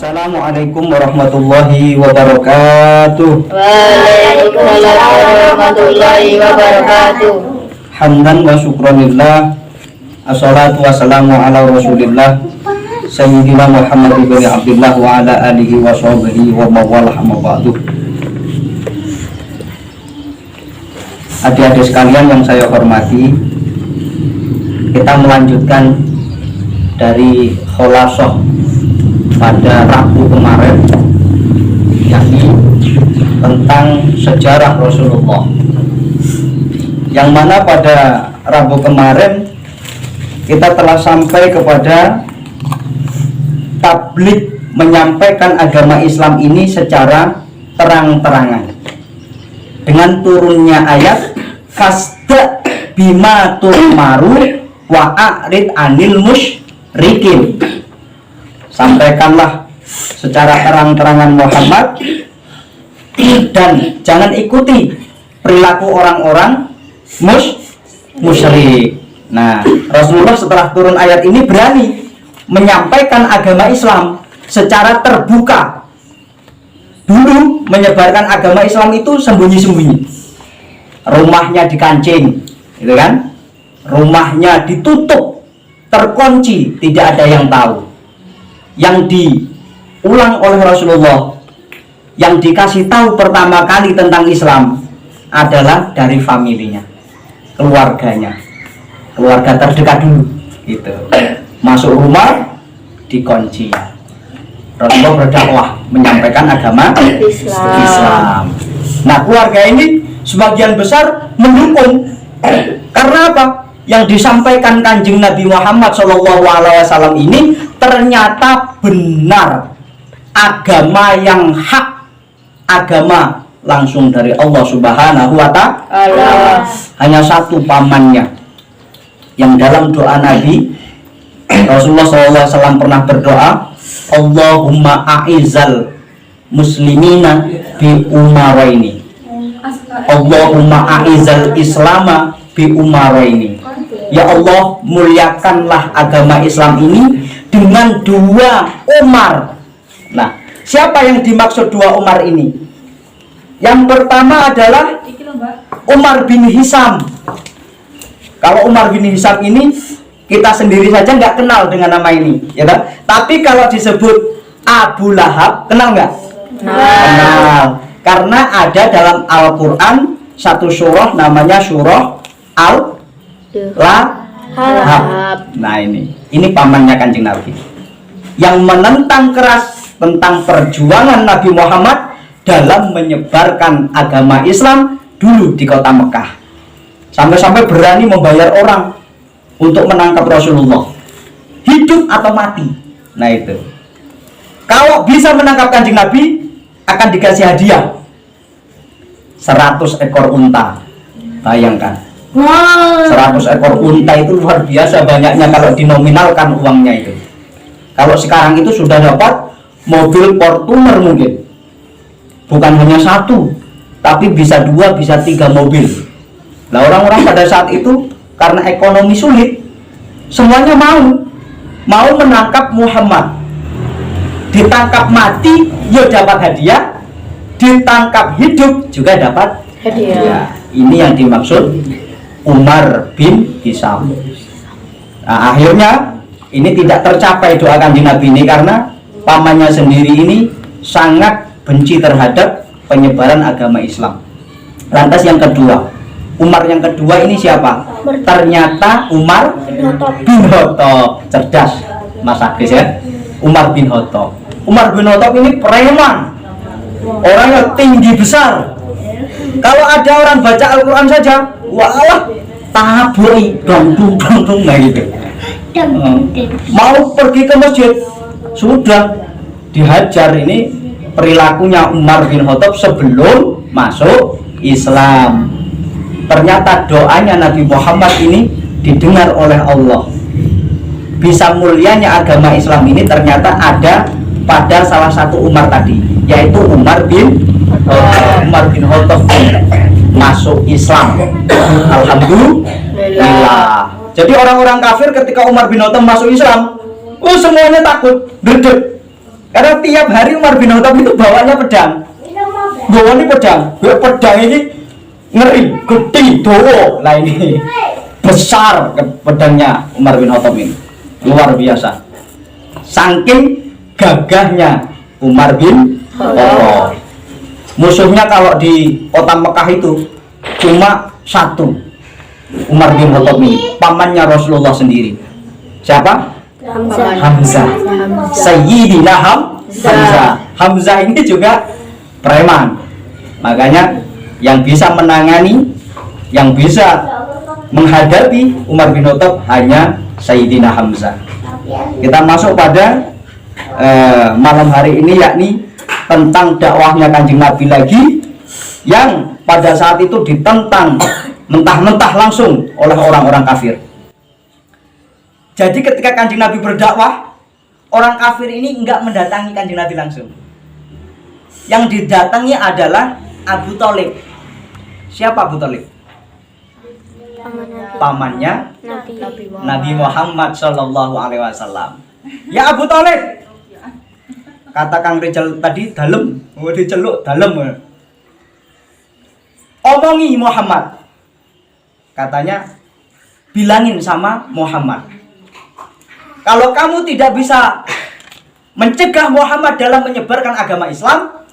Assalamualaikum warahmatullahi wabarakatuh. Waalaikumsalam warahmatullahi wabarakatuh. Hamdan wa syukranillah. Assalatu wassalamu ala rasulillah Sayyidina Muhammad ibn Abdullah wa ala alihi wa sahbihi wa mawalah amma ba'du. Adik-adik sekalian yang saya hormati, kita melanjutkan dari kholasah pada Rabu kemarin, yakni tentang sejarah Rasulullah, yang mana pada Rabu kemarin kita telah sampai kepada tablik menyampaikan agama Islam ini secara terang-terangan dengan turunnya ayat fasda bima tu'maru wa a'rid anil musyrikin. Sampaikanlah secara terang-terangan Muhammad dan jangan ikuti perilaku orang-orang musyrik. Nah, Rasulullah setelah turun ayat ini berani menyampaikan agama Islam secara terbuka. Dulu menyebarkan agama Islam itu sembunyi-sembunyi. Rumahnya dikancing, gitu kan? Rumahnya ditutup, terkunci, tidak ada yang tahu. Yang diulang oleh Rasulullah, yang dikasih tahu pertama kali tentang Islam adalah dari familinya, keluarganya, keluarga terdekat dulu, gitu. Masuk rumah dikunci. Rasulullah berdakwah menyampaikan agama Islam. Nah, keluarga ini sebagian besar mendukung. Karena apa? Yang disampaikan Kanjeng Nabi Muhammad SAW ini ternyata benar, agama yang hak, agama langsung dari Allah Subhanahu wa Ta'ala. Hanya satu pamannya yang dalam doa Nabi Rasulullah SAW pernah berdoa, Allahumma a'izal muslimina bi umaraini, Allahumma a'izal islama bi umaraini. Ya Allah, muliakanlah agama Islam ini dengan dua Umar. Nah, siapa yang dimaksud dua Umar ini? Yang pertama adalah Umar bin Hisam. Kalau Umar bin Hisam ini kita sendiri saja nggak kenal dengan nama ini, ya kan? Tapi kalau disebut Abu Lahab, kenal nggak? Kenal. Karena ada dalam Al-Quran satu surah namanya surah Al-Lahab. Nah, ini pamannya Kanjeng Nabi yang menentang keras tentang perjuangan Nabi Muhammad dalam menyebarkan agama Islam dulu di kota Mekah. Sampai-sampai berani membayar orang untuk menangkap Rasulullah, hidup atau mati. Nah, itu kalau bisa menangkap Kanjeng Nabi akan dikasih hadiah 100 ekor unta. Bayangkan, 100 ekor unta itu luar biasa banyaknya kalau dinominalkan uangnya itu. Kalau sekarang itu sudah dapat mobil Fortuner mungkin, bukan hanya satu, tapi bisa 2, bisa 3 mobil. Nah, orang-orang pada saat itu karena ekonomi sulit, semuanya mau menangkap Muhammad. Ditangkap mati, ya dapat hadiah. Ditangkap hidup juga dapat hadiah. Ya, ini yang dimaksud Umar bin Hisam. Nah, akhirnya ini tidak tercapai doa Kanjeng Nabi ini karena pamannya sendiri ini sangat benci terhadap penyebaran agama Islam. Lantas yang kedua, Umar yang kedua ini siapa? Ternyata Umar bin Khattab. Cerdas Mas Agus ya. Umar bin Khattab. Umar bin Khattab ini preman, orangnya tinggi besar. Kalau ada orang baca Al-Quran saja, wah, tabui dong nah gitu. Mau pergi ke masjid sudah dihajar. Ini perilakunya Umar bin Khattab sebelum masuk Islam. Ternyata doanya Nabi Muhammad ini didengar oleh Allah. Bisa mulianya agama Islam ini ternyata ada pada salah satu Umar tadi, yaitu Umar bin Khattab masuk Islam. Alhamdulillah. Jadi orang-orang kafir ketika Umar bin Khattab masuk Islam, semuanya takut, berdek. Karena tiap hari Umar bin Khattab itu bawanya pedang. Bawanya pedang. Pedang ini ngeri, gede, dowo. Lah ini besar pedangnya Umar bin Khattab ini. Luar biasa. Saking gagahnya Umar bin Khattab. Musuhnya kalau di kota Mekah itu cuma satu, Umar bin Khattab ini, pamannya Rasulullah sendiri. Siapa? Hamzah. Sayyidina Hamzah. Hamzah ini juga preman. Makanya yang bisa menangani, yang bisa menghadapi Umar bin Khattab hanya Sayyidina Hamzah. Kita masuk pada malam hari ini, yakni tentang dakwahnya Kanjeng Nabi lagi, yang pada saat itu ditentang mentah-mentah langsung oleh orang-orang kafir. Jadi ketika Kanjeng Nabi berdakwah, orang kafir ini enggak mendatangi Kanjeng Nabi langsung. Yang didatangi adalah Abu Thalib. Siapa Abu Thalib? Pamannya Nabi Muhammad Shallallahu Alaihi Wasallam. Ya Abu Thalib, kata Kang Rizal tadi, dalem, diceluk dalem. Omongi Muhammad, katanya bilangin sama Muhammad, kalau kamu tidak bisa mencegah Muhammad dalam menyebarkan agama Islam,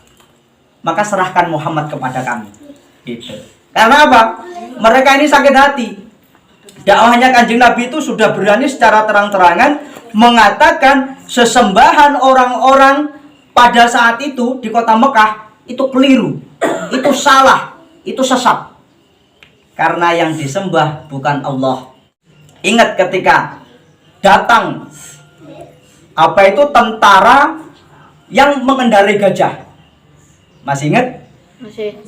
maka serahkan Muhammad kepada kami. Gitu. Karena apa? Mereka ini sakit hati. Dakwahnya Kanjeng Nabi itu sudah berani secara terang-terangan mengatakan sesembahan orang-orang pada saat itu di kota Mekah itu keliru, itu salah, itu sesat. Karena yang disembah bukan Allah. Ingat ketika datang apa itu tentara yang mengendarai gajah. Masih ingat?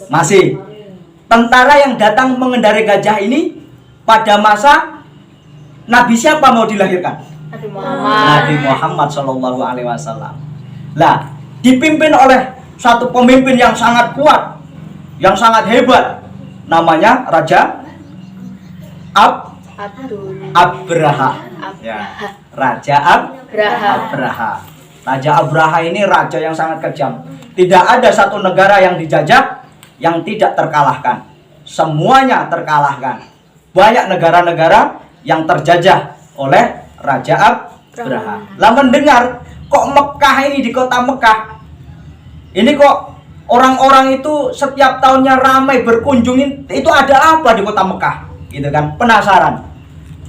Masih. Tentara yang datang mengendarai gajah ini pada masa Nabi siapa mau dilahirkan? Nabi Muhammad Shallallahu Alaihi Wasallam. Lah, dipimpin oleh satu pemimpin yang sangat kuat, yang sangat hebat, namanya Raja Abraha. Ya, Raja Abraha. Raja Abraha ini raja yang sangat kejam. Tidak ada satu negara yang dijajah yang tidak terkalahkan. Semuanya terkalahkan. Banyak negara-negara yang terjajah oleh Raja Abraha. Lah mendengar kok Mekah ini, di kota Mekah ini kok orang-orang itu setiap tahunnya ramai berkunjungin, itu ada apa di kota Mekah? Gitu kan, penasaran.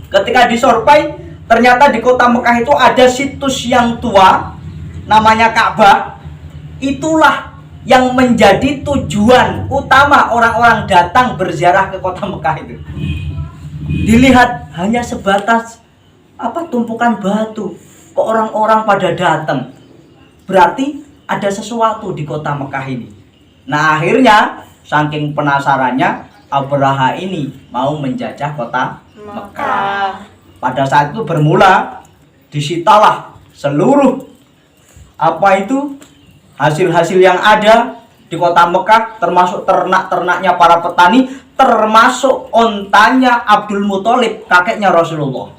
Ketika disurvei, ternyata di kota Mekah itu ada situs yang tua namanya Ka'bah. Itulah yang menjadi tujuan utama orang-orang datang berziarah ke kota Mekah itu. Dilihat hanya sebatas tumpukan batu, kok orang-orang pada datang. Berarti ada sesuatu di kota Mekah ini. Nah, akhirnya saking penasarannya Abraha ini mau menjajah kota Mekah. Pada saat itu bermula disitalah seluruh hasil-hasil yang ada di kota Mekah, termasuk ternak-ternaknya para petani, termasuk ontanya Abdul Muthalib, kakeknya Rasulullah.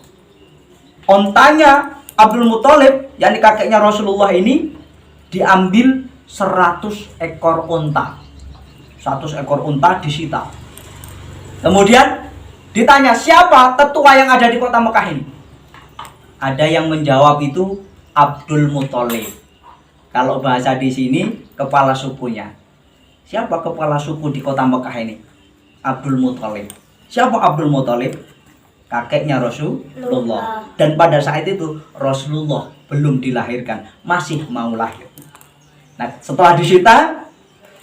Ontanya Abdul Muthalib, yakni kakeknya Rasulullah ini, diambil 100 ekor unta. 100 ekor unta disita. Kemudian ditanya, siapa tetua yang ada di kota Mekah ini? Ada yang menjawab itu Abdul Muthalib. Kalau bahasa di sini, kepala sukunya. Siapa kepala suku di kota Mekah ini? Abdul Muthalib. Siapa Abdul Muthalib? Kakeknya Rasulullah. Dan pada saat itu Rasulullah belum dilahirkan, masih mau lahir. Nah, setelah disita,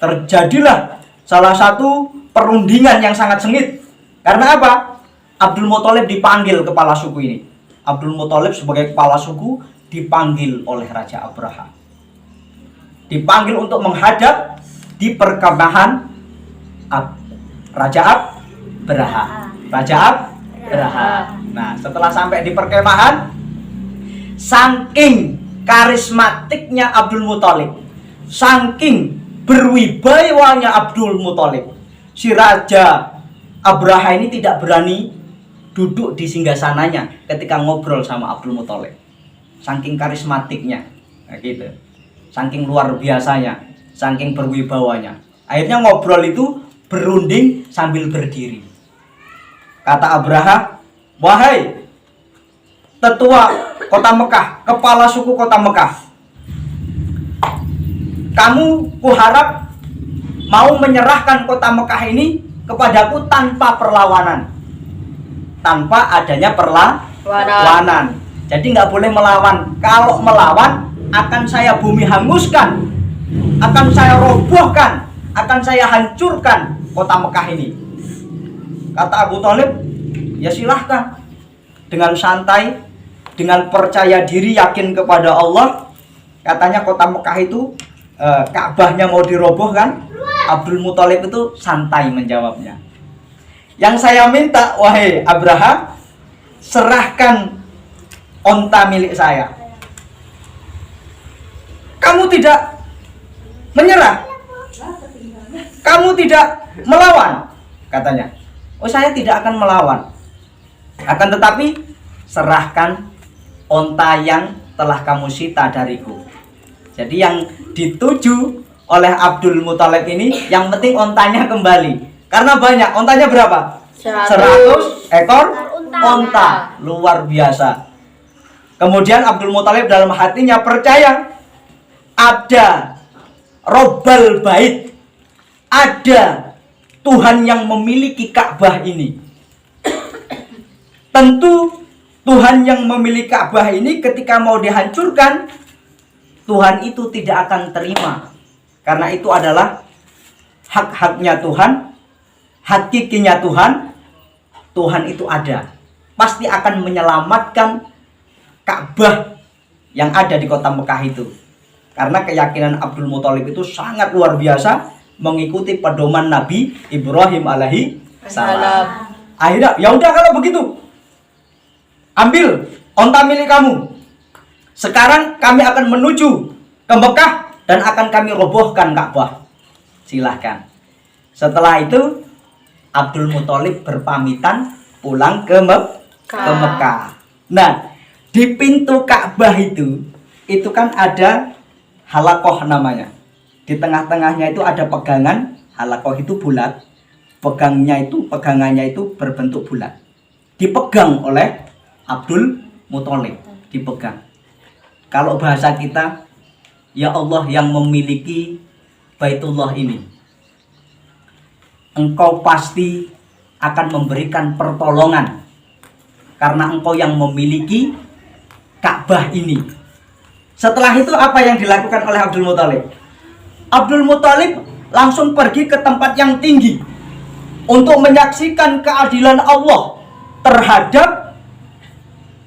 terjadilah salah satu perundingan yang sangat sengit. Karena apa? Abdul Muthalib dipanggil kepala suku ini. Abdul Muthalib sebagai kepala suku dipanggil oleh Raja Abraha. Dipanggil untuk menghadap di perkemahan Raja Abraha. Nah, setelah sampai di perkemahan, saking karismatiknya Abdul Muthalib, saking berwibawanya Abdul Muthalib, si Raja Abraha ini tidak berani duduk di singgasananya ketika ngobrol sama Abdul Muthalib. Saking karismatiknya. Nah, gitu. saking luar biasanya, saking berwibawanya. Akhirnya ngobrol itu berunding sambil berdiri. Kata Abraha, wahai tetua kota Mekah, kepala suku kota Mekah, kamu kuharap mau menyerahkan kota Mekah ini kepadaku tanpa perlawanan, tanpa adanya perlawanan. Jadi nggak boleh melawan. Kalau melawan akan saya bumi hanguskan, akan saya robohkan, akan saya hancurkan kota Mekah ini. Kata Abu Thalib, ya silahkan. Dengan santai, dengan percaya diri, yakin kepada Allah. Katanya kota Mekah itu Ka'bahnya mau dirobohkan. Abdul Muthalib itu santai menjawabnya. Yang saya minta, wahai Abraha, serahkan onta milik saya. Kamu tidak menyerah, kamu tidak melawan, katanya. Oh, saya tidak akan melawan, akan tetapi serahkan onta yang telah kamu sita dariku. Jadi yang dituju oleh Abdul Muthalib ini, yang penting ontanya kembali. Karena banyak, ontanya berapa? 100 ekor onta, luar biasa. Kemudian Abdul Muthalib dalam hatinya percaya ada Robbal Bait, ada Tuhan yang memiliki Ka'bah ini. Tentu Tuhan yang memiliki Ka'bah ini ketika mau dihancurkan, Tuhan itu tidak akan terima. Karena itu adalah hak-haknya Tuhan, hakikinya Tuhan. Tuhan itu ada, pasti akan menyelamatkan Ka'bah yang ada di kota Mekah itu. Karena keyakinan Abdul Muthalib itu sangat luar biasa, mengikuti pedoman Nabi Ibrahim alaihi salam. Akhirnya, ya udah kalau begitu, ambil onta milik kamu. Sekarang kami akan menuju ke Mekah dan akan kami robohkan Ka'bah. Silahkan. Setelah itu Abdul Muthalib berpamitan pulang ke Mekah. Nah, di pintu Ka'bah itu kan ada halakoh namanya. Di tengah-tengahnya itu ada pegangan. Halakoh itu bulat. Pegangannya itu berbentuk bulat. Dipegang oleh Abdul Muthalib. Dipegang. Kalau bahasa kita, ya Allah yang memiliki Baitullah ini, Engkau pasti akan memberikan pertolongan karena Engkau yang memiliki Ka'bah ini. Setelah itu apa yang dilakukan oleh Abdul Muthalib? Abdul Muthalib langsung pergi ke tempat yang tinggi untuk menyaksikan keadilan Allah terhadap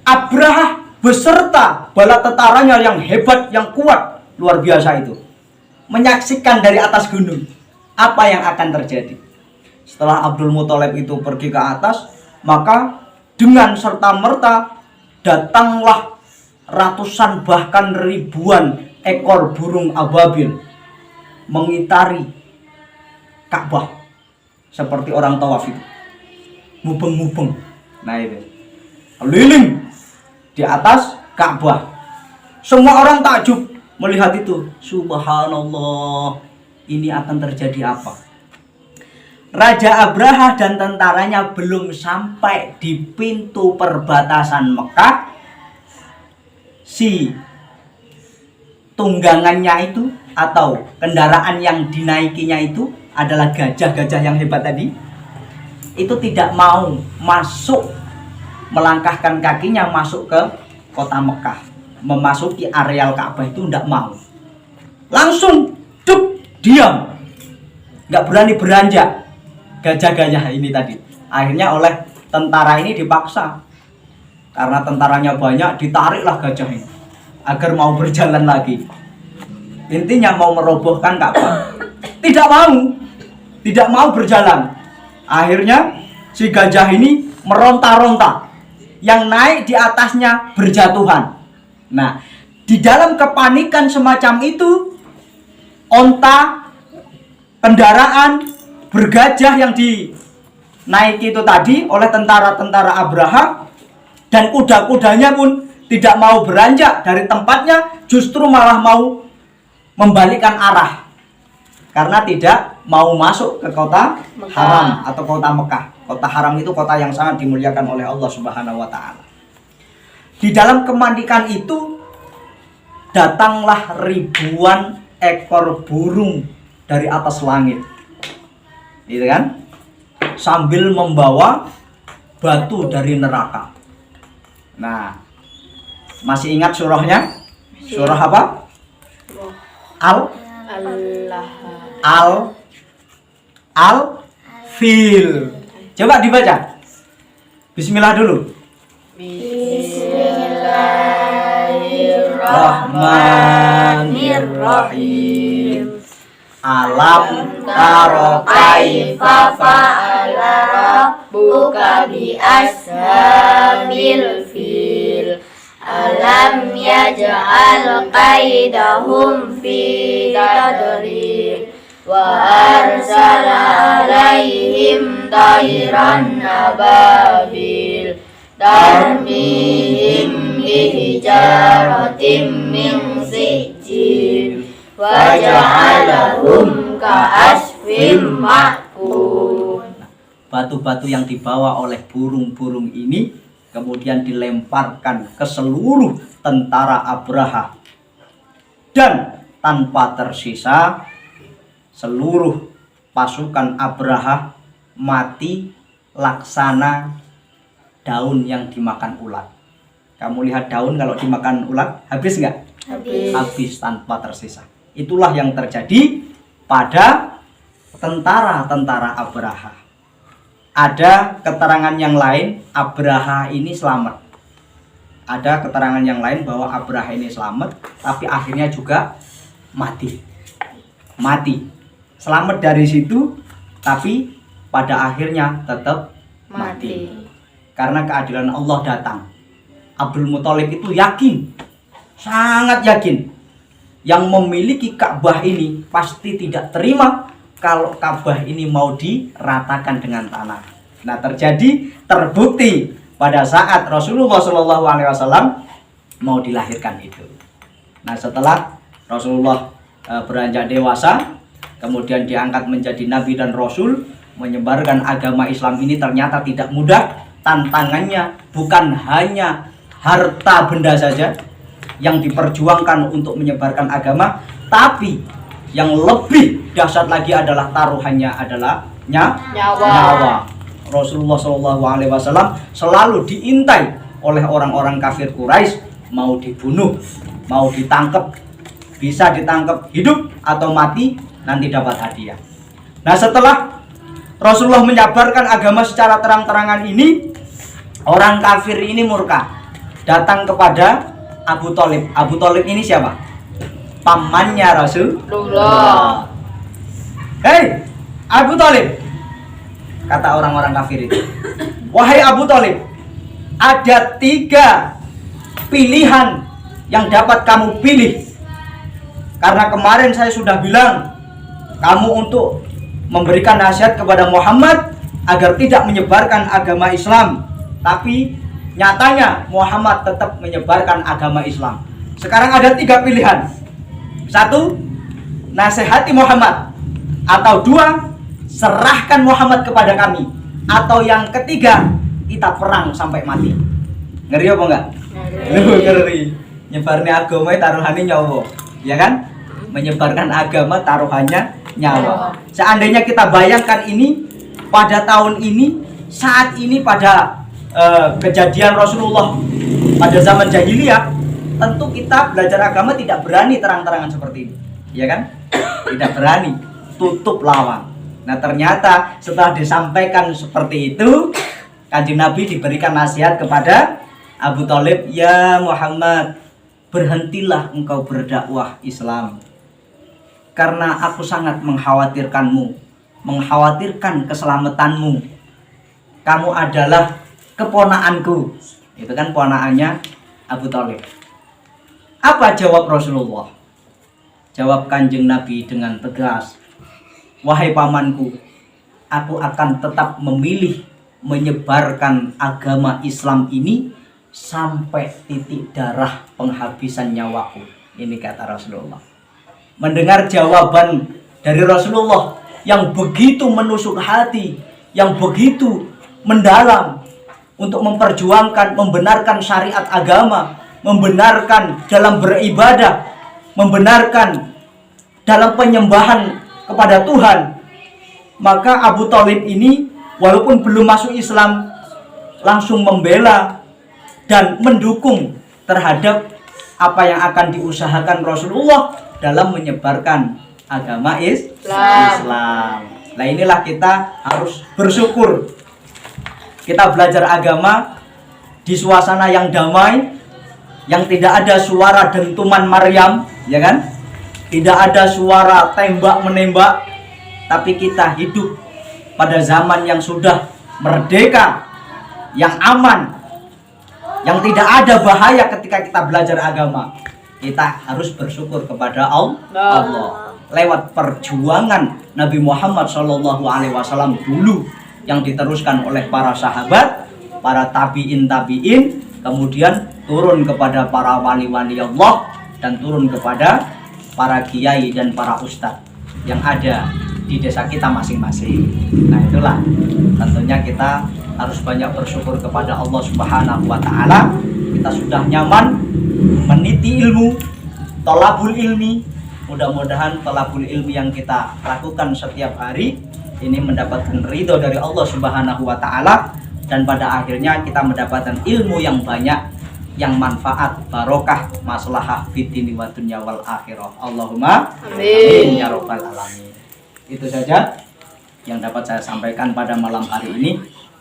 Abraha beserta bala tentaranya yang hebat, yang kuat, luar biasa itu. Menyaksikan dari atas gunung apa yang akan terjadi. Setelah Abdul Muthalib itu pergi ke atas, maka dengan serta-merta datanglah ratusan bahkan ribuan ekor burung ababil mengitari Ka'bah seperti orang tawaf itu, mubeng-mubeng. Nah itu keliling di atas Ka'bah. Semua orang takjub melihat itu. Subhanallah, ini akan terjadi apa? Raja Abraha dan tentaranya belum sampai di pintu perbatasan Mekah, si tunggangannya itu atau kendaraan yang dinaikinya itu adalah gajah-gajah yang hebat tadi, itu tidak mau masuk, melangkahkan kakinya masuk ke kota Mekah, memasuki areal Ka'bah itu tidak mau. Langsung diam, nggak berani beranjak gajah-gajah ini tadi. Akhirnya oleh tentara ini dipaksa, karena tentaranya banyak, ditariklah gajah ini agar mau berjalan lagi. Intinya mau merobohkan Ka'bah. Tidak mau berjalan. Akhirnya si gajah ini meronta-ronta. Yang naik di atasnya berjatuhan. Nah, di dalam kepanikan semacam itu, onta, kendaraan bergajah yang dinaiki itu tadi oleh tentara-tentara Abraha dan kuda-kudanya pun tidak mau beranjak dari tempatnya, justru malah mau membalikkan arah karena tidak mau masuk ke kota haram atau kota Mekah. Kota haram itu kota yang sangat dimuliakan oleh Allah Subhanahu wa taala. Di dalam kemandikan itu datanglah ribuan ekor burung dari atas langit. Gitu kan? Sambil membawa batu dari neraka. Nah, masih ingat surahnya? Surah apa? Al-Fil. Coba dibaca. Bismillah dulu. Bismillahirrahmanirrahim. Alam taro kaifa fa'ala rabbuka bi ashabil fil. Alam yaj'al qaidahum fi tadrib wa arsala alaihim tayran ababil tarmihim bihijaratin min sijil wa ja'alahum ka'asfim ma'kul. Batu-batu yang dibawa oleh burung-burung ini kemudian dilemparkan ke seluruh tentara Abraha, dan tanpa tersisa seluruh pasukan Abraha mati laksana daun yang dimakan ulat. Kamu lihat daun kalau dimakan ulat habis nggak? Habis tanpa tersisa. Itulah yang terjadi pada tentara-tentara Abraha. Ada keterangan yang lain, Abraha ini selamat. Ada keterangan yang lain bahwa Abraha ini selamat, tapi akhirnya juga mati. Selamat dari situ, tapi pada akhirnya tetap mati. Karena keadilan Allah datang. Abdul Muthalib itu yakin, sangat yakin, yang memiliki Ka'bah ini pasti tidak terima kalau Ka'bah ini mau diratakan dengan tanah. Nah, terbukti pada saat Rasulullah SAW mau dilahirkan itu. Nah, setelah Rasulullah beranjak dewasa, kemudian diangkat menjadi nabi dan rasul, menyebarkan agama Islam ini ternyata tidak mudah. Tantangannya bukan hanya harta benda saja yang diperjuangkan untuk menyebarkan agama, tapi yang lebih dahsyat lagi adalah taruhannya adalah nyawa. Rasulullah SAW selalu diintai oleh orang-orang kafir Quraisy, mau dibunuh, mau ditangkap, bisa ditangkap hidup atau mati, nanti dapat hadiah. Nah, setelah Rasulullah menyabarkan agama secara terang-terangan ini, orang kafir ini murka, datang kepada Abu Thalib. Abu Thalib ini siapa? Pamannya Rasulullah. Hei Abu Thalib, kata orang-orang kafir itu, wahai Abu Thalib, ada 3 pilihan yang dapat kamu pilih. Karena kemarin saya sudah bilang kamu untuk memberikan nasihat kepada Muhammad agar tidak menyebarkan agama Islam, tapi nyatanya Muhammad tetap menyebarkan agama Islam. Sekarang ada 3 pilihan. 1, nasihati Muhammad, atau 2, serahkan Muhammad kepada kami, atau yang ketiga, kita perang sampai mati. Ngeri apa enggak? Ngeri. Nyebarnya agama taruhannya nyawa, ya kan? Menyebarkan agama taruhannya nyawa. Seandainya kita bayangkan ini pada tahun ini, saat ini pada kejadian Rasulullah pada zaman jahiliyah, tentu kita belajar agama tidak berani terang-terangan seperti ini, ya kan? Tidak berani, tutup lawang. Nah, ternyata setelah disampaikan seperti itu, Kanjeng Nabi diberikan nasihat kepada Abu Thalib, ya Muhammad, berhentilah engkau berdakwah Islam, karena aku sangat mengkhawatirkanmu, mengkhawatirkan keselamatanmu. Kamu adalah keponaanku. Itu kan ponaannya Abu Thalib. Apa jawab Rasulullah? Jawab Kanjeng Nabi dengan tegas, wahai pamanku, aku akan tetap memilih menyebarkan agama Islam ini sampai titik darah penghabisan nyawaku. Ini kata Rasulullah. mendengar jawaban dari Rasulullah yang begitu menusuk hati, yang begitu mendalam untuk memperjuangkan, membenarkan syariat agama, membenarkan dalam beribadah, membenarkan dalam penyembahan kepada Tuhan. Maka Abu Thalib ini walaupun belum masuk Islam langsung membela dan mendukung terhadap apa yang akan diusahakan Rasulullah dalam menyebarkan agama Islam. Nah inilah kita harus bersyukur. Kita belajar agama di suasana yang damai, yang tidak ada suara dentuman Maryam, ya kan? Tidak ada suara tembak menembak, tapi kita hidup pada zaman yang sudah merdeka, yang aman, yang tidak ada bahaya ketika kita belajar agama. Kita harus bersyukur kepada Allah lewat perjuangan Nabi Muhammad SAW dulu yang diteruskan oleh para sahabat, para tabi'in, kemudian turun kepada para wali-wali Allah dan turun kepada para kiai dan para ustadz yang ada di desa kita masing-masing. Nah itulah tentunya kita harus banyak bersyukur kepada Allah Subhanahu wa Ta'ala. Kita sudah nyaman meniti ilmu, thalabul ilmi. Mudah-mudahan thalabul ilmi yang kita lakukan setiap hari ini mendapatkan ridho dari Allah Subhanahu wa Ta'ala, dan pada akhirnya kita mendapatkan ilmu yang banyak, yang manfaat, barokah, maslahah fid dini wa dunya wal akhirah. Allahumma amin ya rabbal alamin. Itu saja yang dapat saya sampaikan pada malam hari ini.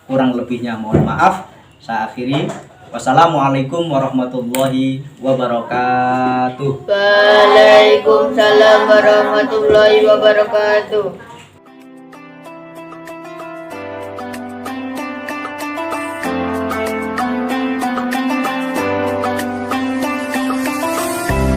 Kurang lebihnya mohon maaf. Saya akhiri. Wassalamualaikum warahmatullahi wabarakatuh. Waalaikumsalam warahmatullahi wabarakatuh.